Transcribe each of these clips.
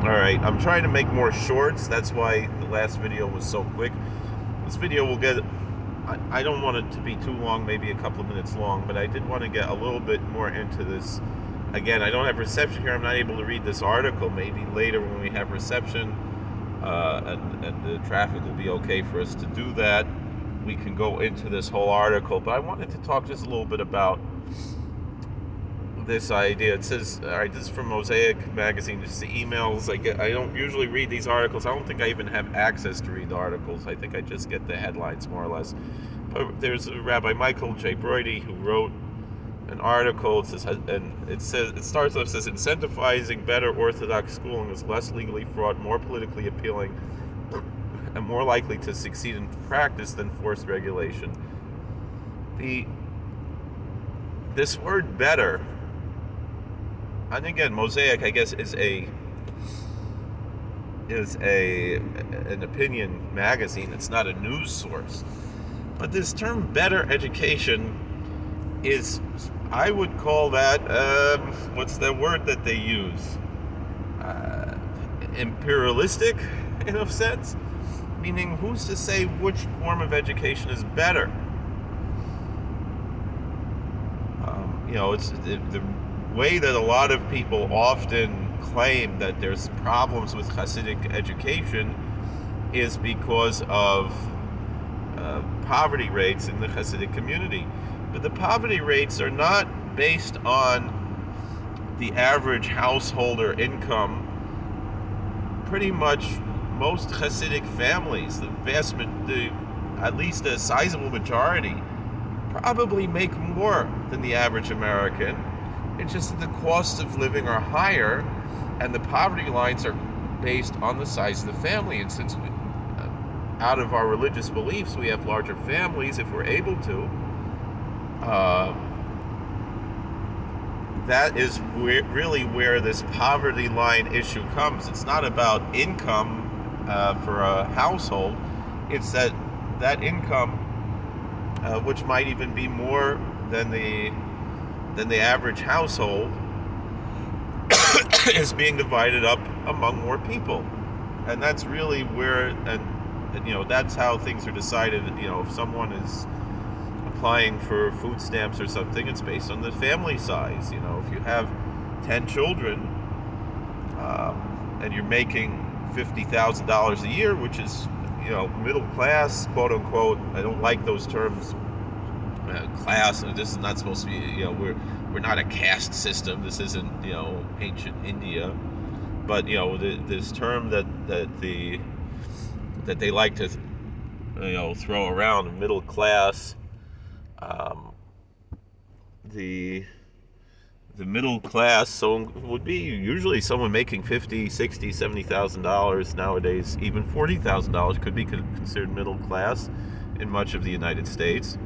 Alright, I'm trying to make more shorts. That's why the last video was so quick. This video will get... I don't want it to be too long, maybe a couple of minutes long, but I did want to get a little bit more into this. Again, I don't have reception here. I'm not able to read this article. Maybe later when we have reception and the traffic will be okay for us to do that, we can go into this whole article. But I wanted to talk just a little bit about this idea. It says, all right, this is from Mosaic magazine. Just the emails I get. I don't usually read these articles. I don't think I even have access to read the articles. I think I just get the headlines more or less. But there's Rabbi Michael J. Brody who wrote an article. It says, and it starts off, says, incentivizing better Orthodox schooling is less legally fraught, more politically appealing, and more likely to succeed in practice than forced regulation. This word "better," and again, Mosaic, I guess, is an opinion magazine. It's not a news source. But this term "better education" is, I would call that, what's the word that they use? Imperialistic, in a sense. Meaning, who's to say which form of education is better? It's the way that a lot of people often claim that there's problems with Hasidic education is because of poverty rates in the Hasidic community. But the poverty rates are not based on the average householder income. Pretty much most Hasidic families, at least a sizable majority, probably make more than the average American. It's just that the costs of living are higher, and the poverty lines are based on the size of the family. And since out of our religious beliefs, we have larger families if we're able to, that is really where this poverty line issue comes. It's not about income for a household. It's that income, which might even be more than the average household, is being divided up among more people. And that's really where, that's how things are decided. If someone is applying for food stamps or something, it's based on the family size. If you have 10 children and you're making $50,000 a year, which is, middle class, quote unquote. I don't like those terms, class. This is not supposed to be, we're not a caste system. This isn't, ancient India. But, this term that they like to, throw around, middle class. The middle class, so would be usually someone making $50,000, $60,000, $70,000 nowadays. Even $40,000 could be considered middle class in much of the United States.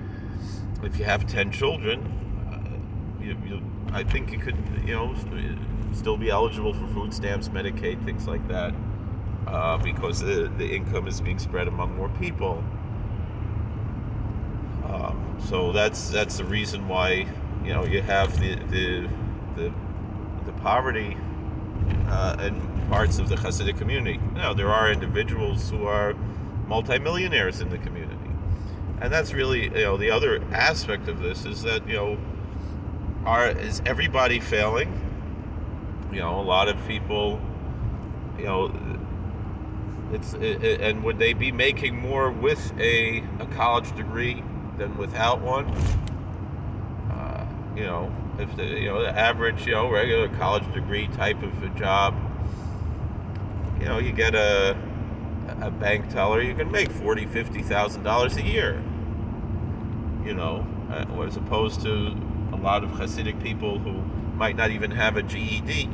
If you have 10 children, I think you could, still be eligible for food stamps, Medicaid, things like that, because the income is being spread among more people. So that's the reason why you have the poverty in parts of the Hasidic community. Now there are individuals who are multimillionaires in the community, and that's really the other aspect of this is that is everybody failing? A lot of people, and would they be making more with a college degree than without one? If the average regular college degree type of a job, you get a bank teller, you can make $40,000-$50,000 a year. As opposed to a lot of Hasidic people who might not even have a GED,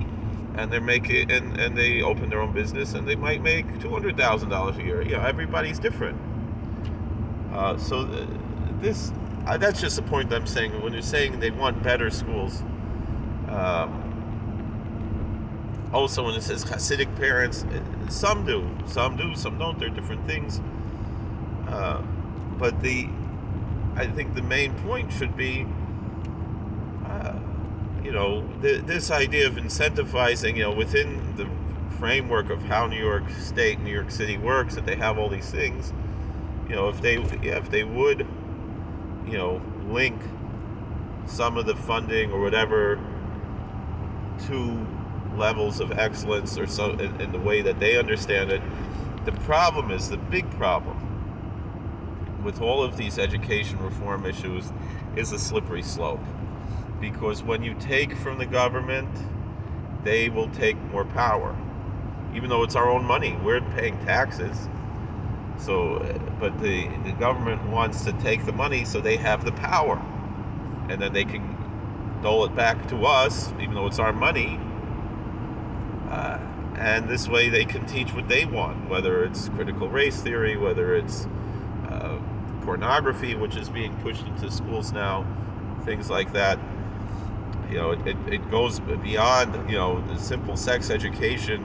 and they're making and they open their own business and they might make $200,000 a year. Everybody's different. That's just the point that I'm saying. When you're saying they want better schools, also when it says Hasidic parents, some do, some don't. They're different things. But I think the main point should be, this idea of incentivizing, within the framework of how New York State, New York City works, that they have all these things, if they would, link some of the funding or whatever to levels of excellence or so in the way that they understand it. The problem is, the big problem with all of these education reform issues is a slippery slope. Because when you take from the government, they will take more power. Even though it's our own money, we're paying taxes. So, but the government wants to take the money so they have the power. And then they can dole it back to us, even though it's our money. And this way they can teach what they want, whether it's critical race theory, whether it's pornography, which is being pushed into schools now, things like that. It goes beyond, the simple sex education,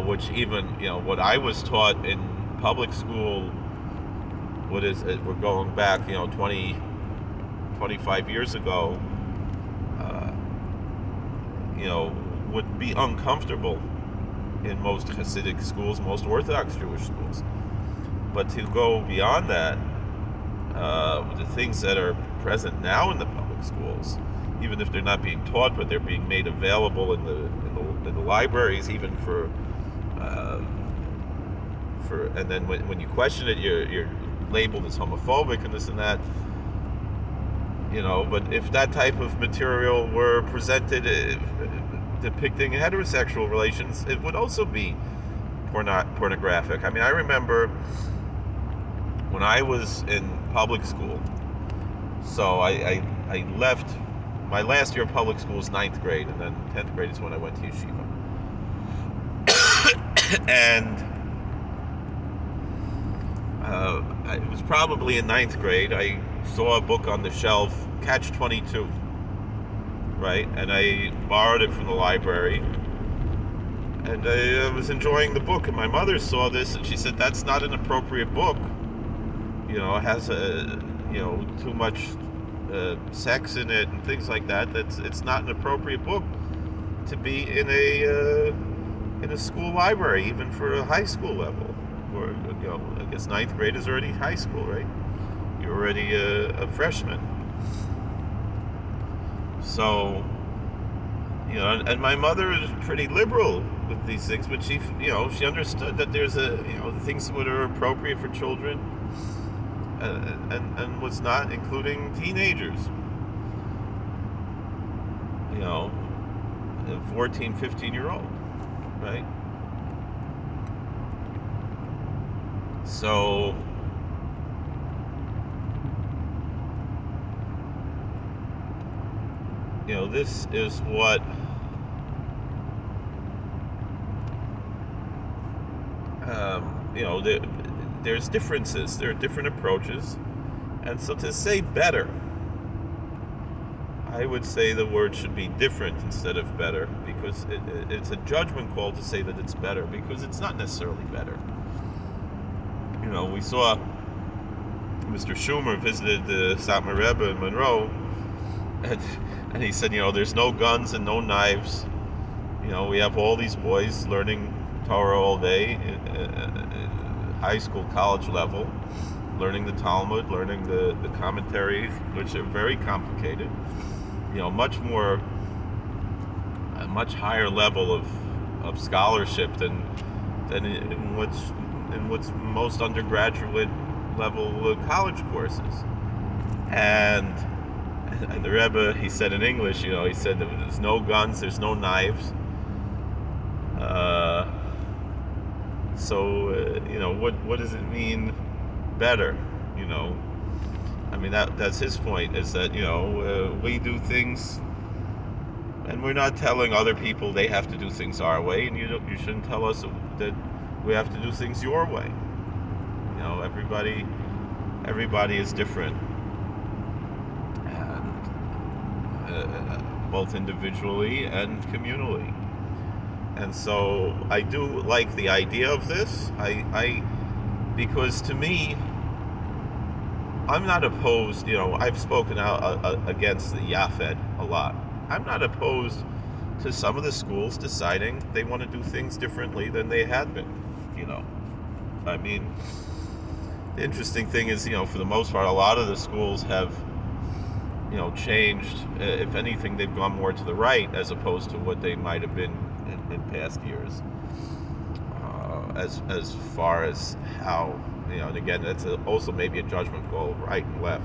which even, what I was taught in public school, we're going back, 20, 25 years ago, would be uncomfortable in most Hasidic schools, most Orthodox Jewish schools. But to go beyond that, the things that are present now in the public schools, even if they're not being taught, but they're being made available in the libraries, even for and then when you question it, you're labeled as homophobic and this and that. But if that type of material were presented depicting heterosexual relations, it would also be pornographic. I mean, I remember when I was in public school, so I left, my last year of public school was 9th grade, and then 10th grade is when I went to Yeshivah. And it was probably in 9th grade, I saw a book on the shelf, Catch-22, right? And I borrowed it from the library, and I was enjoying the book, and my mother saw this, and she said, that's not an appropriate book. It has too much sex in it and things like that. It's not an appropriate book to be in a school library, even for a high school level. Or I guess 9th grade is already high school, right? You're already a freshman. So, and my mother is pretty liberal with these things, but she understood that there's things that are appropriate for children, and what's not, including teenagers. 14, 15-year-old, right? So, this is what there's differences. There are different approaches, and so to say better, I would say the word should be different instead of better, because it's a judgment call to say that it's better, because it's not necessarily better. We saw Mr. Schumer visited the Satmar Rebbe in Monroe, and he said, there's no guns and no knives. We have all these boys learning Torah all day, high school, college level, learning the Talmud, learning the commentaries, which are very complicated. Much more, a much higher level of scholarship than in what's most undergraduate level college courses. And the Rebbe, he said in English, he said that there's no guns, there's no knives. What does it mean better? I mean, that's his point, is that, we do things, and we're not telling other people they have to do things our way, and you shouldn't tell us that we have to do things your way. Everybody is different, and both individually and communally. And so I do like the idea of this. Because to me, I'm not opposed. I've spoken out against the Yafed a lot. I'm not opposed to some of the schools deciding they want to do things differently than they had been. I mean, the interesting thing is, for the most part, a lot of the schools have, changed. If anything, they've gone more to the right as opposed to what they might have been in past years. As far as how, and again, that's also maybe a judgment call, right and left.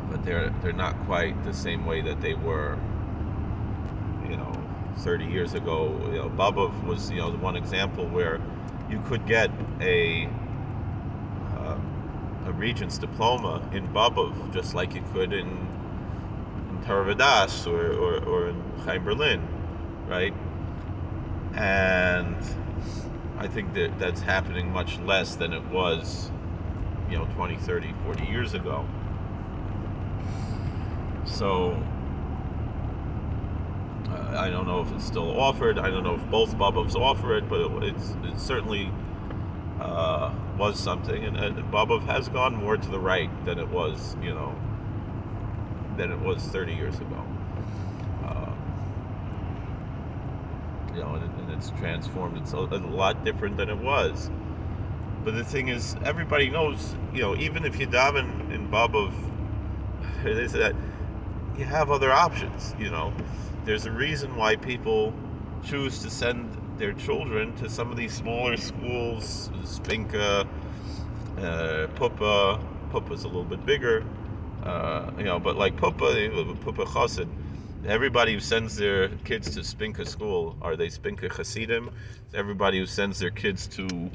But they're not quite the same way that they were, 30 years ago. Babov was, the one example where you could get a regent's diploma in Babov, just like you could in Torah Vodaas or in Chaim Berlin, right? And I think that's happening much less than it was, 20, 30, 40 years ago. So I don't know if it's still offered. I don't know if both Babovs offer it, but it certainly was something. And Babov has gone more to the right than it was, than it was 30 years ago. And it's transformed. It's a lot different than it was. But the thing is, everybody knows, even if you daven in Babov, it is that you have other options. There's a reason why people choose to send their children to some of these smaller schools, Spinka, Pupa. Pupa's a little bit bigger, but like Pupa Chassid, everybody who sends their kids to Spinka school, are they Spinka Hasidim? Everybody who sends their kids to,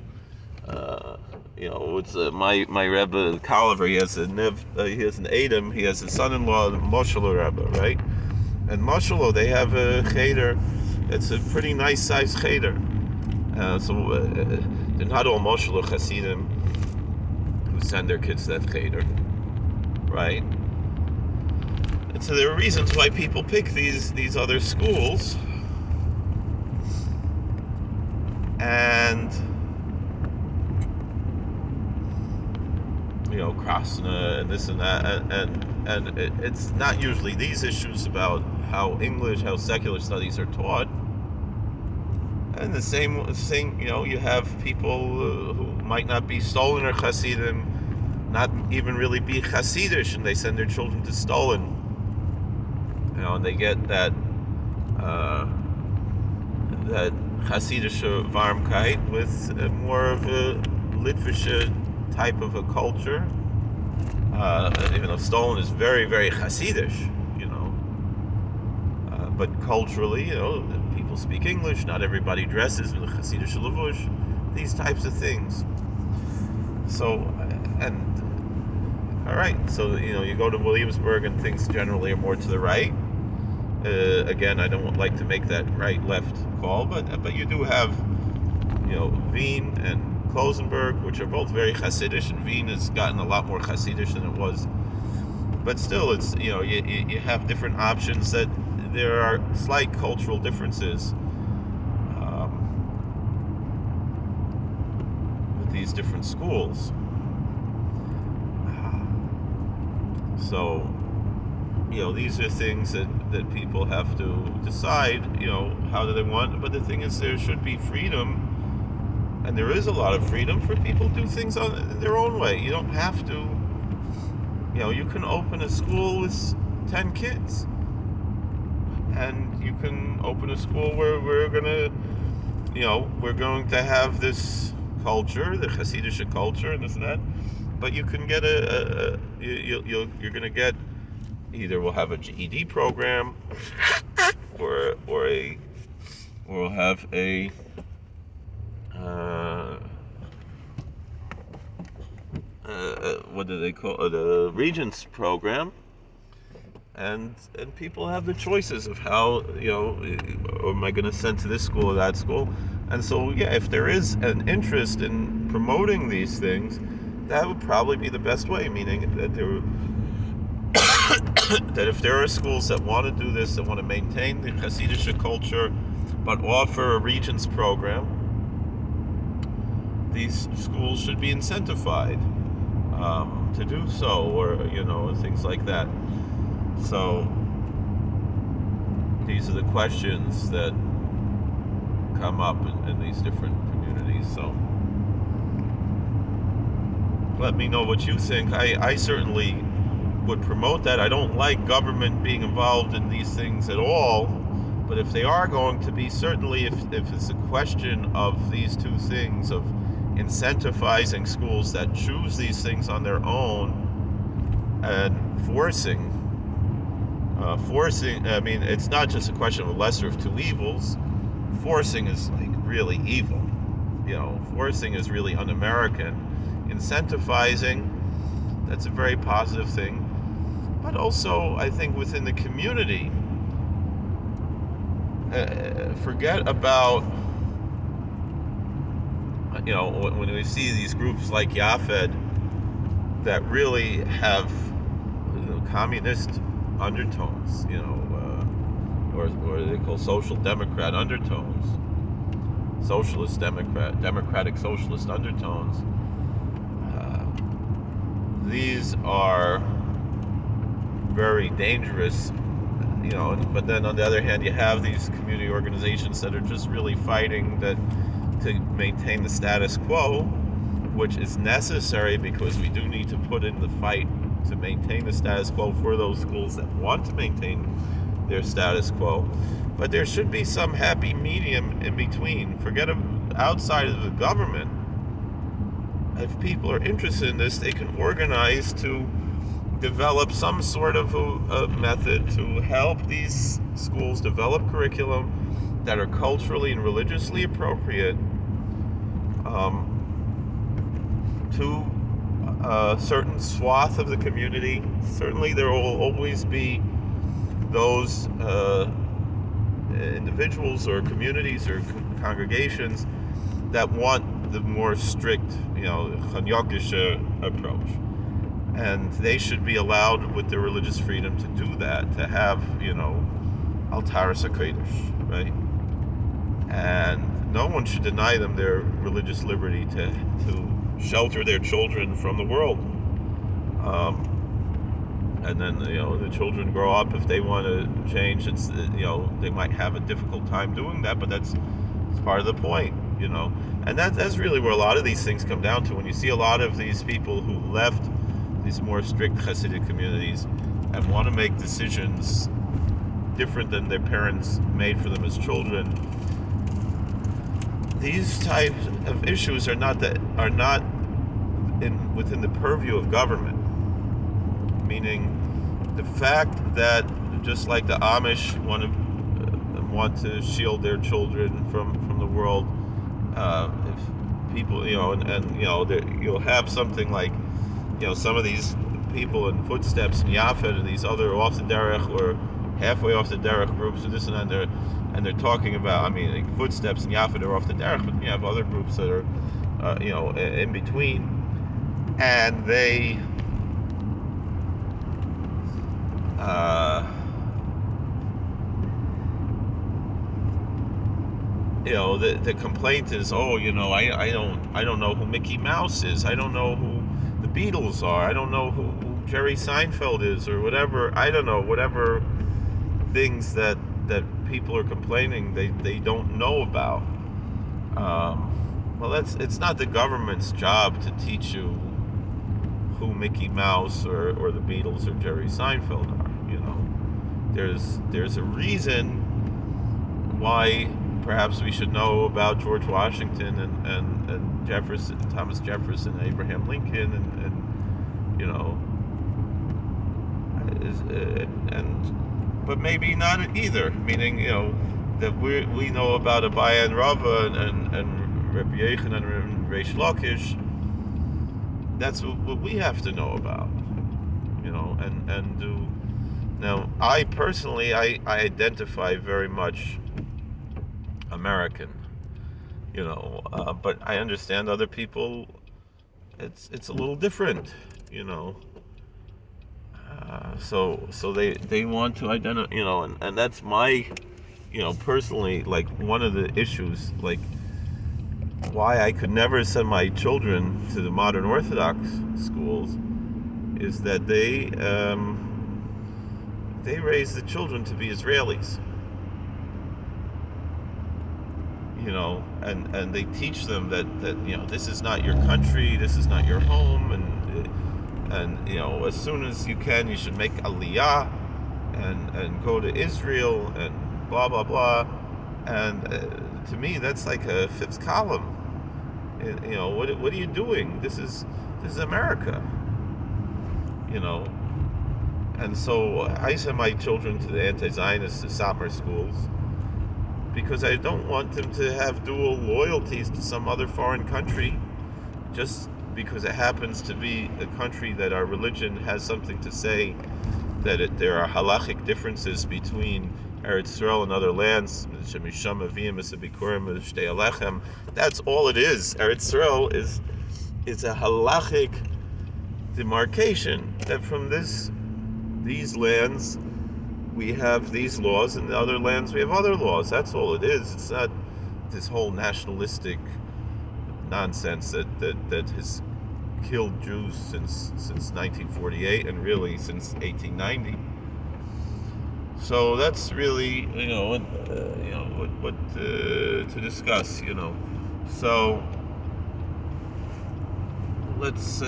it's my Rebbe Kaliver, he has an Adam, he has a son-in-law, Moshelo Rebbe, right? And Moshelo, they have a cheder. It's a pretty nice sized cheder. They're not all Moshelo Hasidim who send their kids to that cheder, right? And so there are reasons why people pick these other schools. And Krasna and this and that, and it's not usually these issues about how secular studies are taught. And the same thing, you have people who might not be Stolen or Hasidim, not even really be Hasidish, and they send their children to Stolen. And they get that Hasidische Warmkeit with more of a Litvische type of a culture. Even though Stolen is very, very Hasidish, but culturally, people speak English. Not everybody dresses with a Hasidish levush. These types of things. So, all right. So you go to Williamsburg and things generally are more to the right. Again, I don't like to make that right-left call, but you do have, Wien and Klosenberg, which are both very Hasidish, and Wien has gotten a lot more Hasidish than it was. But still, it's you have different options. That there are slight cultural differences with these different schools. So, these are things that people have to decide, how do they want. But the thing is, there should be freedom, and there is a lot of freedom for people to do things in their own way. You don't have to, you can open a school with 10 kids. And you can open a school where we're going to have this culture, the Hasidische culture and this and that. But you can get you're going to get, either we'll have a GED program, or we'll have a what do they call it? A Regents program, and people have the choices of how, am I going to send to this school or that school? And so, if there is an interest in promoting these things, that would probably be the best way, meaning that that if there are schools that want to do this, that want to maintain the Hasidische culture, but offer a Regents program, these schools should be incentivized to do so, or things like that. So these are the questions that come up in these different communities. So let me know what you think. I certainly would promote that. I don't like government being involved in these things at all, but if they are going to be, certainly if it's a question of these two things, of incentivizing schools that choose these things on their own and forcing, I mean, it's not just a question of a lesser of two evils. Forcing is like really evil. Forcing is really un-American. Incentivizing, that's a very positive thing. But also, I think within the community, forget about, when we see these groups like Yafed that really have communist undertones, or they call social democrat undertones, democratic socialist undertones. These are very dangerous, but then on the other hand, you have these community organizations that are just really fighting to maintain the status quo, which is necessary because we do need to put in the fight to maintain the status quo for those schools that want to maintain their status quo. But there should be some happy medium in between. Forget outside of the government. If people are interested in this, they can organize to develop some sort of a method to help these schools develop curriculum that are culturally and religiously appropriate to a certain swath of the community. Certainly there will always be those individuals or communities or congregations that want the more strict, Chanyokisha approach. And they should be allowed with their religious freedom to do that, to have, Altaris HaKodesh, right? And no one should deny them their religious liberty to shelter their children from the world. And then, the children grow up. If they want to change, they might have a difficult time doing that, but it's part of the point, And that's really where a lot of these things come down to. When you see a lot of these people who left these more strict Hasidic communities and want to make decisions different than their parents made for them as children, these types of issues are not within the purview of government. Meaning, the fact that just like the Amish want to shield their children from the world, if people, you'll have something like, some of these people in Footsteps and Yafed and these other off the derech or halfway off the derech groups or this and that, and they're talking about, like Footsteps and Yafed are off the derech, but you have other groups that are, in between, and they, the complaint is, I don't know who Mickey Mouse is, I don't know who the Beatles are, I don't know who Jerry Seinfeld is, or whatever, I don't know, whatever things that people are complaining they don't know about. Well, it's not the government's job to teach you who Mickey Mouse or the Beatles or Jerry Seinfeld are. There's a reason why perhaps we should know about George Washington and Jefferson, Thomas Jefferson, Abraham Lincoln, but maybe not either. Meaning, that we know about Abaya and Rava and Rabbi Yochanan and Reish Lakish. That's what we have to know about, and do. Now, I personally, I identify very much American, but I understand other people, it's a little different, so they want to identify, and that's my, personally, like, one of the issues, like, why I could never send my children to the modern Orthodox schools is that they raise the children to be Israelis, and they teach them that this is not your country, this is not your home, and as soon as you can, you should make aliyah and go to Israel and blah blah blah. And to me, that's like a fifth column. What are you doing? This is America. And so I send my children to the anti-Zionist summer schools because I don't want them to have dual loyalties to some other foreign country just because it happens to be a country that our religion has something to say, that there are halachic differences between Eretz Yisrael and other lands. That's all it is. Eretz Yisrael is a halachic demarcation that from these lands we have these laws, and the other lands we have other laws. That's all it is. It's not this whole nationalistic nonsense that has killed Jews since 1948 and really since 1890. So that's really what to discuss. So let's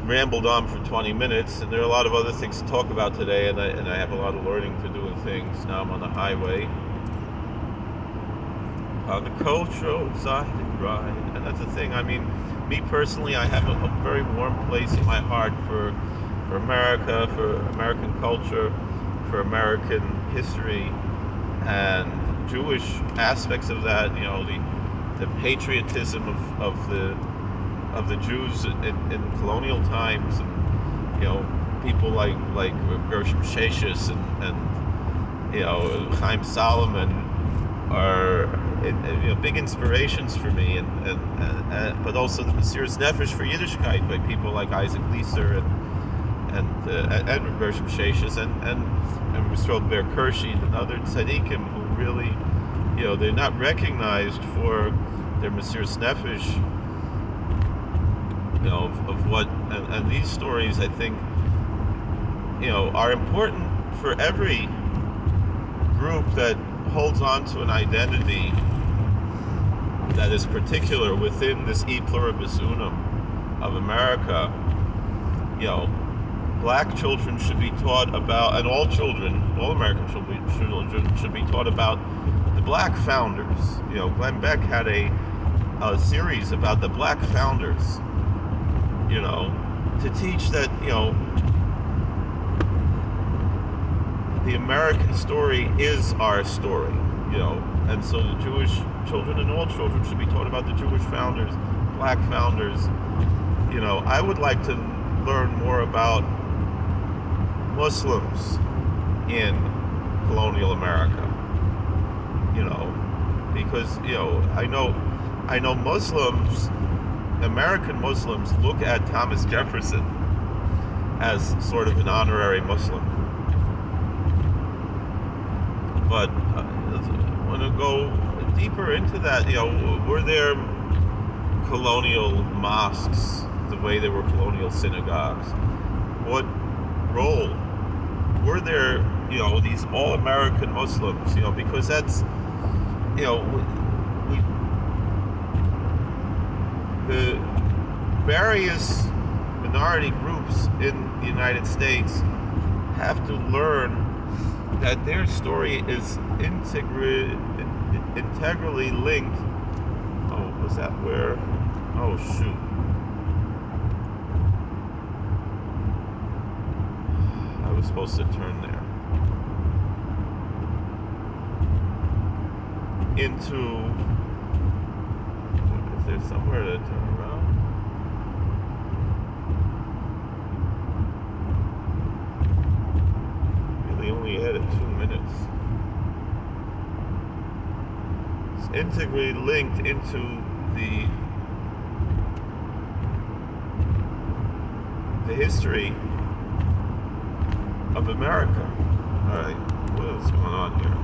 rambled on for 20 minutes, and there are a lot of other things to talk about today, and I have a lot of learning to do and things. Now I'm on the highway on the cultural exotic ride, and that's the thing. I mean, me personally, I have a very warm place in my heart for America, for American culture, for American history, and Jewish aspects of that. The patriotism of the Jews in colonial times, and people like Gershom Sheshis and Chaim Solomon are big inspirations for me, and but also the Mesiras Nefesh for Yiddishkeit by people like Isaac Leeser and Gershom Sheshis and Mr. Ber Kershid and other tzaddikim who really they're not recognized for their Mesiras Nefesh of what, and these stories, I think, are important for every group that holds on to an identity that is particular within this e pluribus unum of America. Black children should be taught about, and all American children should be taught about the black founders. Glenn Beck had a series about the black founders, to teach that, the American story is our story, and so the Jewish children and all children should be taught about the Jewish founders, black founders. I would like to learn more about Muslims in colonial America, because, I know Muslims, American Muslims, look at Thomas Jefferson as sort of an honorary Muslim. But I want to go deeper into that. Were there colonial mosques the way there were colonial synagogues? What role were there, these all-American Muslims? Because that's, the various minority groups in the United States have to learn that their story is integrally linked. Oh, was that where? Oh, shoot. I was supposed to turn there. Into... Is there somewhere to turn around? Really only had it 2 minutes. It's integrally linked into the history of America. Alright, what is going on here?